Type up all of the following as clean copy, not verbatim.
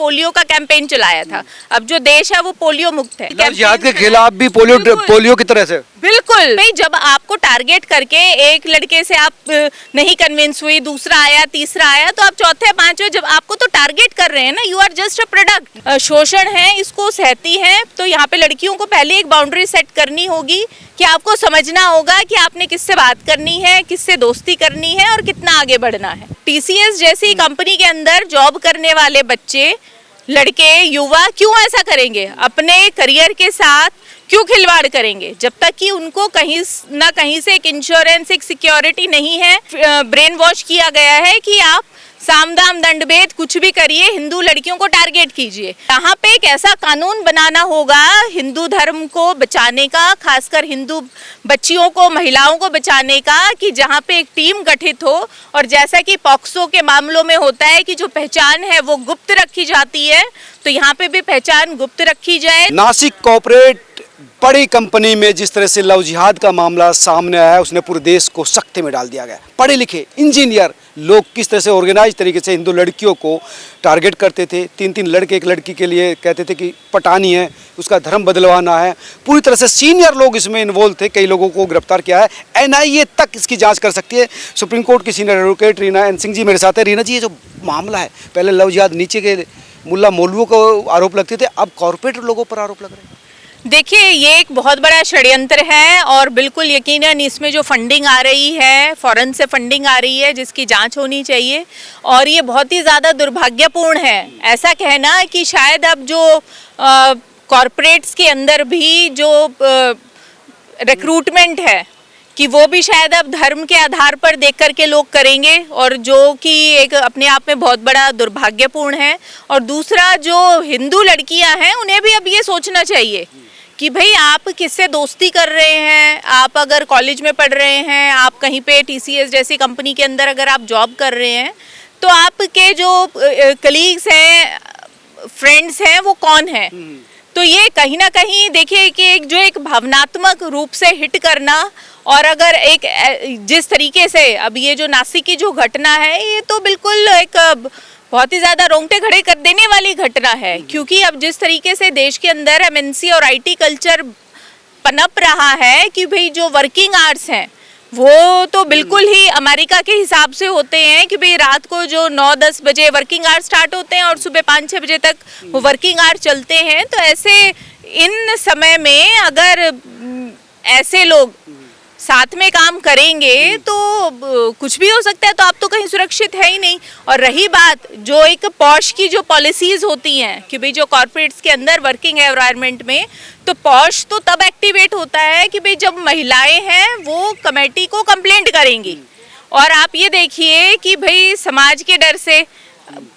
Polio का campaign चलाया था। अब जो देश है वो पोलियो मुक्त है। जिहाद के खिलाफ भी पोलियो की तरह से बिल्कुल भाई, जब आपको टारगेट करके एक लड़के से आप नहीं कन्विंस हुई, दूसरा आया, तीसरा आया, तो आप चौथे पांचवे जब आपको तो टारगेट कर रहे हैं ना, you are just a product. शोषण है, इसको सहती है, तो यहाँ पे लड़कियों को पहले एक बाउंड्री सेट करनी होगी कि आपको समझना होगा कि आपने किससे बात करनी है, किससे दोस्ती करनी है और कितना आगे बढ़ना है। टीसीएस जैसी कंपनी के अंदर जॉब करने वाले बच्चे, लड़के, युवा क्यों ऐसा करेंगे? अपने करियर के साथ क्यों खिलवाड़ करेंगे? जब तक कि उनको कहीं ना कहीं से एक इंश्योरेंस, एक सिक्योरिटी नहीं है। ब्रेन वॉश किया गया है कि आप साम दाम दंड भेद कुछ भी करिए, हिंदू लड़कियों को टारगेट कीजिए। यहाँ पे एक ऐसा कानून बनाना होगा हिंदू धर्म को बचाने का, खासकर हिंदू बच्चियों को, महिलाओं को बचाने का, कि जहाँ पे एक टीम गठित हो और जैसा कि पॉक्सो के मामलों में होता है कि जो पहचान है वो गुप्त रखी जाती है, तो यहाँ पे भी पहचान गुप्त रखी जाए। नासिक कॉर्पोरेट बड़ी कंपनी में जिस तरह से लव जिहाद का मामला सामने आया है, उसने पूरे देश को सख्ते में डाल दिया गया। पढ़े लिखे इंजीनियर लोग किस तरह से ऑर्गेनाइज तरीके से हिंदू लड़कियों को टारगेट करते थे। 3-3 लड़के एक लड़की के लिए कहते थे कि पटानी है, उसका धर्म बदलवाना है। पूरी तरह से सीनियर लोग इसमें इन्वॉल्व थे। कई लोगों को गिरफ्तार किया है। एनआईए तक इसकी जांच कर सकती है। सुप्रीम कोर्ट की senior advocate Reena N Singh ji मेरे साथ है। रीना जी, ये जो मामला है, पहले लव जिहाद नीचे के मुल्ला मौलवियों को आरोप लगते थे, अब कॉर्पोरेट लोगों पर आरोप लग रहे हैं। देखिए, ये एक बहुत बड़ा षड्यंत्र है और बिल्कुल यकीनन इसमें जो फंडिंग आ रही है, फॉरेन से फंडिंग आ रही है, जिसकी जांच होनी चाहिए। और ये बहुत ही ज़्यादा दुर्भाग्यपूर्ण है ऐसा कहना कि शायद अब जो कॉरपोरेट्स के अंदर भी जो रिक्रूटमेंट है कि वो भी शायद अब धर्म के आधार पर देख करके लोग करेंगे, और जो कि एक अपने आप में बहुत बड़ा दुर्भाग्यपूर्ण है। और दूसरा, जो हिंदू लड़कियां हैं उन्हें भी अब ये सोचना चाहिए कि भाई आप किससे दोस्ती कर रहे हैं। आप अगर कॉलेज में पढ़ रहे हैं, आप कहीं पे टीसीएस जैसी कंपनी के अंदर अगर आप जॉब कर रहे हैं, तो आपके जो कलीग्स हैं, फ्रेंड्स हैं, वो कौन है? तो ये कहीं ना कहीं देखिए कि एक भावनात्मक रूप से हिट करना, और अगर एक जिस तरीके से अब ये जो नासिक की जो घटना है, ये तो बिल्कुल एक बहुत ही ज़्यादा रोंगटे खड़े कर देने वाली घटना है। क्योंकि अब जिस तरीके से देश के अंदर एमएनसी और आईटी कल्चर पनप रहा है कि भाई जो वर्किंग आवर्स हैं वो तो बिल्कुल ही अमेरिका के हिसाब से होते हैं कि भाई रात को जो 9-10 बजे वर्किंग आवर्स स्टार्ट होते हैं और सुबह 5-6 बजे तक वो वर्किंग आवर्स चलते हैं। तो ऐसे इन समय में अगर ऐसे लोग साथ में काम करेंगे तो कुछ भी हो सकता है। तो आप तो कहीं सुरक्षित है ही नहीं। और रही बात जो एक पॉश की जो पॉलिसीज होती हैं कि भाई जो कॉर्पोरेट्स के अंदर वर्किंग एनवायरनमेंट में, तो पॉश तो तब एक्टिवेट होता है कि भाई जब महिलाएं हैं वो कमेटी को कंप्लेंट करेंगी। और आप ये देखिए कि भाई समाज के डर से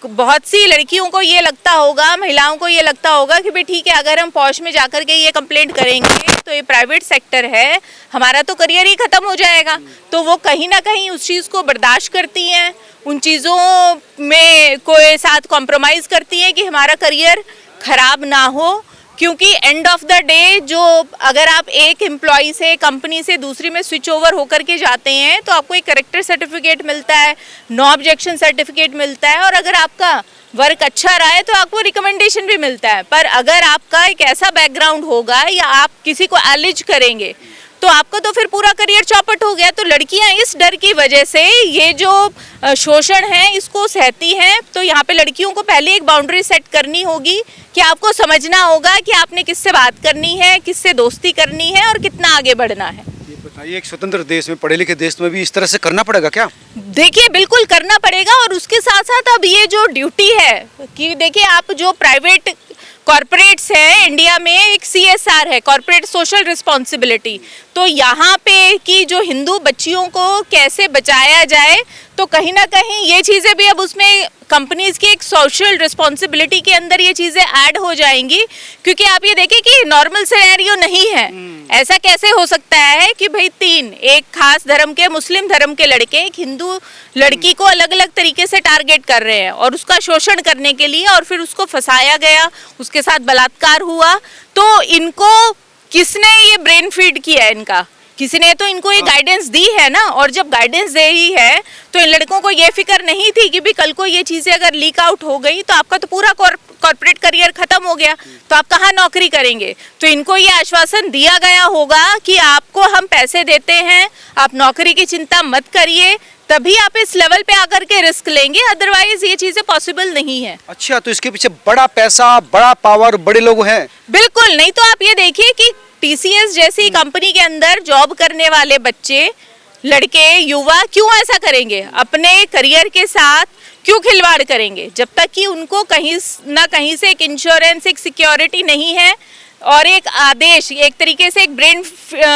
बहुत सी लड़कियों को ये लगता होगा, महिलाओं को ये लगता होगा कि भाई ठीक है, अगर हम पॉश में जाकर के ये कंप्लेंट करेंगे तो ये प्राइवेट सेक्टर है, हमारा तो करियर ही खत्म हो जाएगा। तो वो कहीं ना कहीं उस चीज़ को बर्दाश्त करती हैं, उन चीज़ों में कोई साथ कॉम्प्रोमाइज़ करती हैं कि हमारा करियर खराब ना हो। क्योंकि एंड ऑफ द डे जो अगर आप एक एम्प्लॉय से कंपनी से दूसरी में स्विच ओवर होकर के जाते हैं तो आपको एक कैरेक्टर सर्टिफिकेट मिलता है, नो ऑब्जेक्शन सर्टिफिकेट मिलता है, और अगर आपका वर्क अच्छा रहा है तो आपको रिकमेंडेशन भी मिलता है। पर अगर आपका एक ऐसा बैकग्राउंड होगा या आप किसी को एलिज करेंगे तो आपका तो फिर पूरा करियर चौपट हो गया। तो लड़कियां इस डर की वजह से ये जो शोषण है इसको सहती हैं। तो यहाँ पे लड़कियों को पहले एक बाउंड्री सेट करनी होगी कि आपको समझना होगा कि आपने किससे बात करनी है, किससे दोस्ती करनी है और कितना आगे बढ़ना है। ये बताइए, एक स्वतंत्र देश में, पढ़े लिखे देश में भी इस तरह से करना पड़ेगा क्या? देखिए, बिल्कुल करना पड़ेगा। और उसके साथ साथ अब ये जो ड्यूटी है कि देखिए आप जो प्राइवेट कॉर्पोरेट्स है इंडिया में, एक CSR है, कॉर्पोरेट सोशल रिस्पॉन्सिबिलिटी। तो यहाँ पे कि जो हिंदू बच्चियों को कैसे बचाया जाए, तो कहीं ना कहीं ये चीज़ें भी अब उसमें कंपनीज की एक सोशल रिस्पॉन्सिबिलिटी के अंदर ये चीज़ें ऐड हो जाएंगी। क्योंकि आप ये देखिए कि नॉर्मल सिनेरियो नहीं है। ऐसा कैसे हो सकता है कि भाई एक खास धर्म के, मुस्लिम धर्म के लड़के एक हिंदू लड़की को अलग अलग तरीके से टारगेट कर रहे हैं और उसका शोषण करने के लिए, और फिर उसको फंसाया गया, उसके साथ बलात्कार हुआ। तो इनको किसने ये ब्रेन फीड किया है इनका किसी ने तो इनको ये गाइडेंस दी है ना, और जब गाइडेंस दे ही है तो इन लड़कों को ये फिक्र नहीं थी कि भी कल को ये चीजें अगर लीक आउट हो गई तो आपका तो पूरा कॉर्पोरेट करियर खत्म हो गया, तो आप कहाँ नौकरी करेंगे। तो इनको ये आश्वासन दिया गया होगा कि आपको हम पैसे देते हैं, आप नौकरी की चिंता मत करिए, तभी आप इस लेवल पे आकर के रिस्क लेंगे, अदरवाइज ये चीजें पॉसिबल नहीं है। अच्छा, तो इसके पीछे बड़ा पैसा, बड़ा पावर, बड़े लोग हैं। बिल्कुल नहीं, तो आप ये देखिए कि टीसीएस जैसी कंपनी के अंदर जॉब करने वाले बच्चे, लड़के, युवा क्यों ऐसा करेंगे, अपने करियर के साथ क्यों खिलवाड़ करेंगे, जब तक कि उनको कहीं ना कहीं से एक इंश्योरेंस, एक सिक्योरिटी नहीं है, और एक आदेश, एक तरीके से एक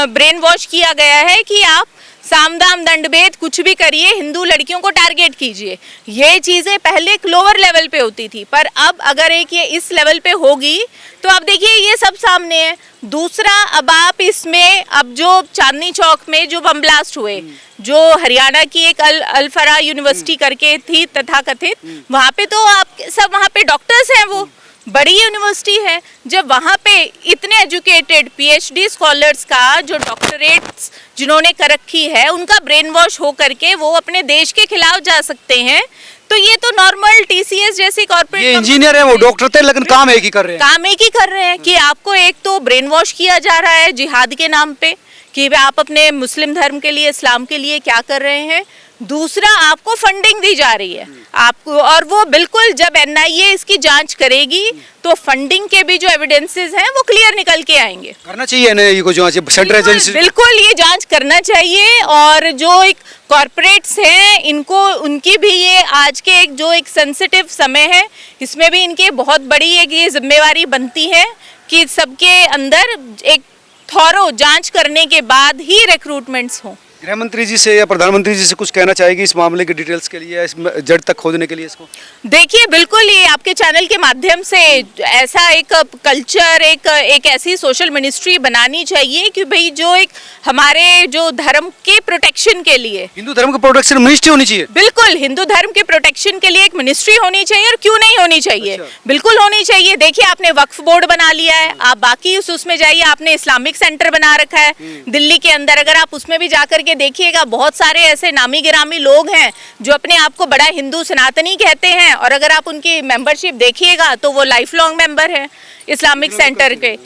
ब्रेन वॉश किया गया है कि आप साम दाम दंड भेद कुछ भी करिए, हिंदू लड़कियों को टारगेट कीजिए। ये चीजें पहले एक लोअर लेवल पे होती थी, पर अब अगर एक ये इस लेवल पे होगी तो आप देखिए ये सब सामने है। दूसरा, अब आप इसमें अब जो चांदनी चौक में जो बम ब्लास्ट हुए, जो हरियाणा की एक अल-फरा यूनिवर्सिटी करके थी तथाकथित, वहाँ पे तो आप सब वहाँ पे डॉक्टर्स हैं, वो बड़ी यूनिवर्सिटी है। जब वहाँ पे इतने एजुकेटेड पीएचडी स्कॉलर्स का जो डॉक्टरेट्स जिन्होंने कर रखी है, उनका ब्रेन वॉश हो करके वो अपने देश के खिलाफ जा सकते हैं, तो ये तो नॉर्मल टीसीएस जैसी कॉर्पोरेट, ये इंजीनियर है, वो डॉक्टर थे, लेकिन काम एक ही कर रहे हैं। काम एक ही कर रहे हैं कि आपको एक तो ब्रेन वॉश किया जा रहा है जिहाद के नाम पे कि आप अपने मुस्लिम धर्म के लिए, इस्लाम के लिए क्या कर रहे हैं। दूसरा, आपको फंडिंग दी जा रही है आपको, और वो बिल्कुल जब एनआईए इसकी जांच करेगी तो फंडिंग के भी जो एविडेंसेस हैं वो क्लियर निकल के आएंगे। करना चाहिए एनआईए को जांच, सेंट्रल एजेंसी बिल्कुल ये जांच करना चाहिए। और जो एक कॉर्पोरेट्स हैं, इनको, उनकी भी ये आज के एक जो एक सेंसिटिव समय है, इसमें भी इनके बहुत बड़ी एक ये जिम्मेवारी बनती है कि सबके अंदर एक थॉरो जांच करने के बाद ही रिक्रूटमेंट्स हों। गृह मंत्री जी से या प्रधानमंत्री जी से कुछ कहना चाहेगी इस मामले की डिटेल्स के लिए, इस जड़ तक खोजने के लिए इसको? देखिए, बिल्कुल ये आपके चैनल के माध्यम से ऐसा एक कल्चर, एक ऐसी सोशल मिनिस्ट्री बनानी चाहिए कि भाई जो एक हमारे जो धर्म के प्रोटेक्शन के लिए, हिंदू धर्म की प्रोटेक्शन मिनिस्ट्री होनी चाहिए। बिल्कुल हिंदू धर्म के प्रोटेक्शन के लिए एक मिनिस्ट्री होनी चाहिए, और क्यों नहीं होनी चाहिए, अच्छा। बिल्कुल होनी चाहिए। देखिए, आपने वक्फ बोर्ड बना लिया है, आप बाकी उसमें जाइए, आपने इस्लामिक सेंटर बना रखा है दिल्ली के अंदर, अगर आप उसमें भी जाकर के देखिएगा, बहुत सारे ऐसे नामी गिरामी लोग हैं जो अपने आप को बड़ा हिंदू सनातनी कहते हैं, और अगर आप उनकी मेंबरशिप देखिएगा तो वो लाइफ लॉन्ग मेंबर है इस्लामिक सेंटर के।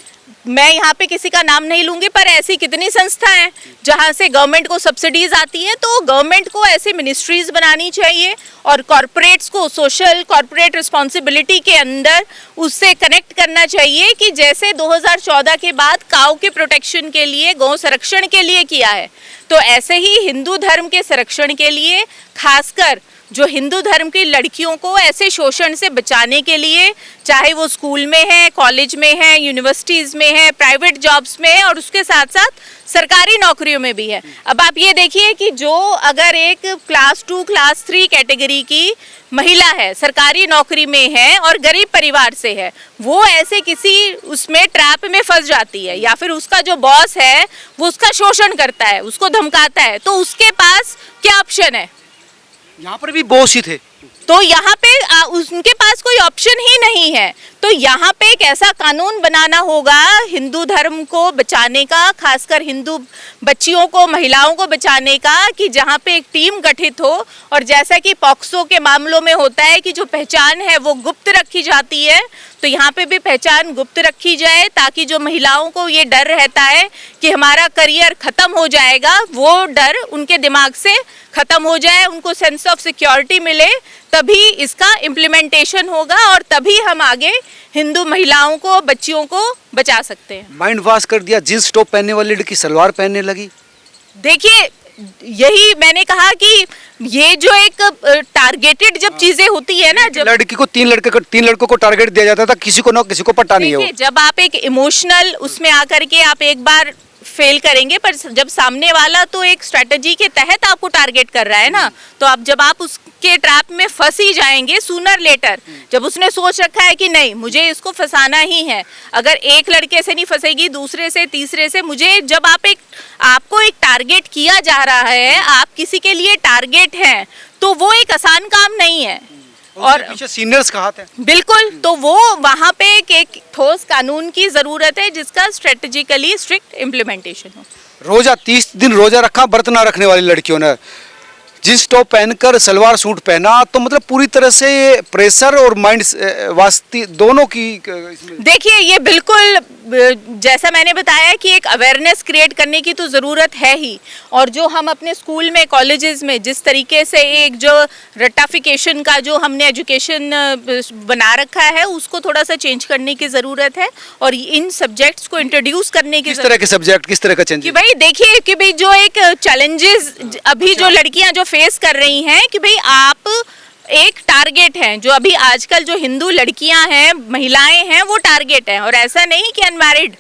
मैं यहाँ पे किसी का नाम नहीं लूंगी, पर ऐसी कितनी संस्थाएं हैं जहाँ से गवर्नमेंट को सब्सिडीज आती है, तो गवर्नमेंट को ऐसी मिनिस्ट्रीज बनानी चाहिए और कॉर्पोरेट्स को सोशल कॉर्पोरेट रिस्पॉन्सिबिलिटी के अंदर उससे कनेक्ट करना चाहिए कि जैसे 2014 के बाद काऊ के प्रोटेक्शन के लिए, गौ संरक्षण के लिए किया है, तो ऐसे ही हिंदू धर्म के संरक्षण के लिए, खासकर जो हिंदू धर्म की लड़कियों को ऐसे शोषण से बचाने के लिए, चाहे वो स्कूल में है, कॉलेज में है, यूनिवर्सिटीज़ में है, प्राइवेट जॉब्स में है, और उसके साथ साथ सरकारी नौकरियों में भी है। अब आप ये देखिए कि जो अगर एक क्लास 2, क्लास 3 कैटेगरी की महिला है, सरकारी नौकरी में है और गरीब परिवार से है, वो ऐसे किसी उसमें ट्रैप में फंस जाती है, या फिर उसका जो बॉस है वो उसका शोषण करता है, उसको धमकाता है, तो उसके पास क्या ऑप्शन है? यहाँ पर भी बॉस ही थे, तो यहाँ पे उनके पास कोई ऑप्शन ही नहीं है। तो यहाँ पे एक ऐसा कानून बनाना होगा हिंदू धर्म को बचाने का, खासकर हिंदू बच्चियों को, महिलाओं को बचाने का, कि जहाँ पे एक टीम गठित हो, और जैसा कि पॉक्सो के मामलों में होता है कि जो पहचान है वो गुप्त रखी जाती है, तो यहाँ पे भी पहचान गुप्त रखी जाए, ताकि जो महिलाओं को ये डर रहता है कि हमारा करियर खत्म हो जाएगा, वो डर उनके दिमाग से खत्म हो जाए, उनको सेंस ऑफ सिक्योरिटी मिले, तभी इसका इम्प्लीमेंटेशन होगा और तभी हम आगे हिंदू महिलाओं को, बच्चियों को बचा सकते हैं। माइंड वॉश कर दिया, जींस टॉप पहनने वाली लड़की सलवार पहनने लगी। देखिए, यही मैंने कहा कि ये जो एक टारगेटेड जब चीजें होती है ना, जब लड़की को तीन लड़कों को टारगेट दिया जाता था, किसी को ना किसी को पता नहीं है वो। जब आप एक इमोशनल उसमें आकर के आप एक बार फेल करेंगे, पर जब सामने वाला तो एक स्ट्रेटजी के तहत आपको टारगेट कर रहा है ना, तो अब जब आप उसके ट्रैप में फंस ही जाएंगे सूनर लेटर, जब उसने सोच रखा है कि नहीं मुझे इसको फंसाना ही है, अगर एक लड़के से नहीं फंसेगी, दूसरे से, तीसरे से, मुझे जब आपको एक टारगेट किया जा रहा है, आप किसी के लिए टारगेट हैं, तो वो एक आसान काम नहीं है। और पीछे सीनियर्स का हाथ है। बिल्कुल, तो वो वहाँ पे एक ठोस कानून की जरूरत है जिसका स्ट्रेटेजिकली स्ट्रिक्ट इम्प्लीमेंटेशन हो। रोजा 30 दिन रोजा रखा, व्रत ना रखने वाली लड़कियों ने जींस टॉप पहनकर सलवार सूट पहना, तो मतलब पूरी तरह से ये प्रेशर और माइंड वास्ती दोनों की देखिए ये बिल्कुल जैसा मैंने बताया कि एक अवेयरनेस क्रिएट करने की तो ज़रूरत है ही, और जो हम अपने स्कूल में कॉलेजेस में जिस तरीके से एक जो रट्टाफिकेशन का जो हमने एजुकेशन बना रखा है उसको थोड़ा सा चेंज करने की ज़रूरत है, और इन सब्जेक्ट्स को इंट्रोड्यूस करने की किस तरह के सब्जेक्ट, किस तरह का चेंज? कि भाई देखिए कि भाई जो एक चैलेंजेस अभी जो लड़कियां जो फेस कर रही हैं कि भाई आप एक टारगेट है, जो अभी आजकल जो हिंदू लड़कियां हैं, महिलाएं हैं, वो टारगेट है। और ऐसा नहीं कि अनमैरिड,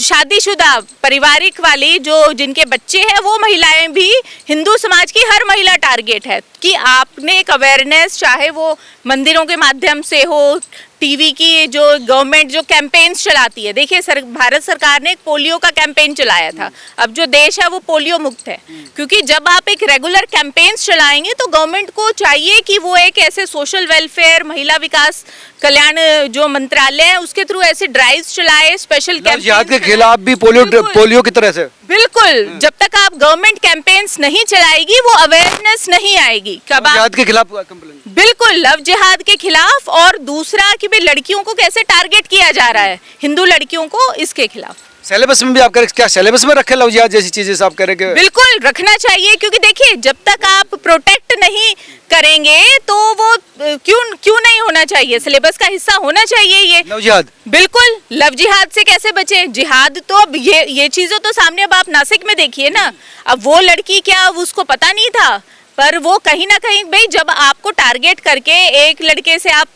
शादीशुदा पारिवारिक वाली जो जिनके बच्चे हैं वो महिलाएं भी, हिंदू समाज की हर महिला टारगेट है कि आपने एक अवेयरनेस, चाहे वो मंदिरों के माध्यम से हो, टीवी की जो गवर्नमेंट जो कैंपेन्स चलाती है। देखिए भारत सरकार ने एक पोलियो का कैंपेन चलाया था, अब जो देश है वो पोलियो मुक्त है, क्योंकि जब आप एक रेगुलर कैंपेन्स चलाएंगे तो गवर्नमेंट को चाहिए कि वो एक ऐसे सोशल वेलफेयर, महिला विकास कल्याण जो मंत्रालय है उसके थ्रू ऐसे ड्राइव्स चलाए, स्पेशल जिहाद के खिलाफ भी पोलियो की तरह से। बिल्कुल, जब तक आप गवर्नमेंट कैंपेन्स नहीं चलाएगी वो अवेयरनेस नहीं आएगी। कब जिहाद के खिलाफ कंप्लेन? बिल्कुल, लव जिहाद के खिलाफ, और दूसरा कि भाई लड़कियों को कैसे टारगेट किया जा रहा है, हिंदू लड़कियों को, इसके खिलाफ। सिलेबस में भी आप कह रहे, क्या सिलेबस में रखे लव जिहाद जैसी चीजें आप कह रहे हैं? बिल्कुल रखना चाहिए, क्योंकि देखिए जब तक आप प्रोटेक्ट नहीं करेंगे तो वो क्यों नहीं होना चाहिए, सिलेबस का हिस्सा होना चाहिए ये लव जिहाद। बिल्कुल, लव जिहाद से कैसे बचे? जिहाद तो अब ये चीजें तो सामने, अब आप नासिक में देखिए ना, अब वो लड़की क्या उसको पता नहीं था, पर वो कहीं ना कहीं भाई जब आपको टारगेट करके एक लड़के से आप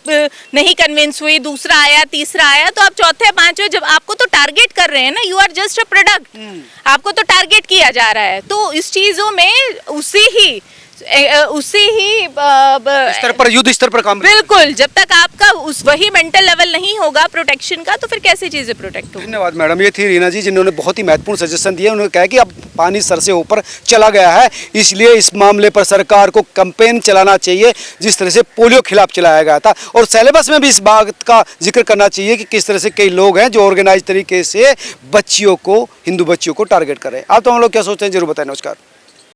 नहीं कन्विंस हुई, दूसरा आया, तीसरा आया, तो आप चौथे पांचवे जब आपको तो टारगेट कर रहे हैं ना, you are just a product, आपको तो टारगेट किया जा रहा है। तो इस चीजों में उसी ही स्तर पर, युद्ध स्तर पर काम। बिल्कुल, जब तक आपका उस वही मेंटल लेवल नहीं होगा प्रोटेक्शन का, तो फिर कैसे चीजें प्रोटेक्ट होंगी। धन्यवाद मैडम, ये थी रीना जी जिन्होंने बहुत ही महत्वपूर्ण सजेशन दिए। उन्होंने कहा कि अब पानी सर से ऊपर चला गया है, इसलिए इस मामले पर सरकार को कैंपेन चलाना चाहिए जिस तरह से पोलियो खिलाफ चलाया गया था, और सिलेबस में भी इस बात का जिक्र करना चाहिए कि किस तरह से कई लोग हैं जो ऑर्गेनाइज तरीके से बच्चियों को, हिंदू बच्चियों को टारगेट कर रहे हैं। आप तो हम लोग क्या सोचते हैं, जरूर बताएं। नमस्कार।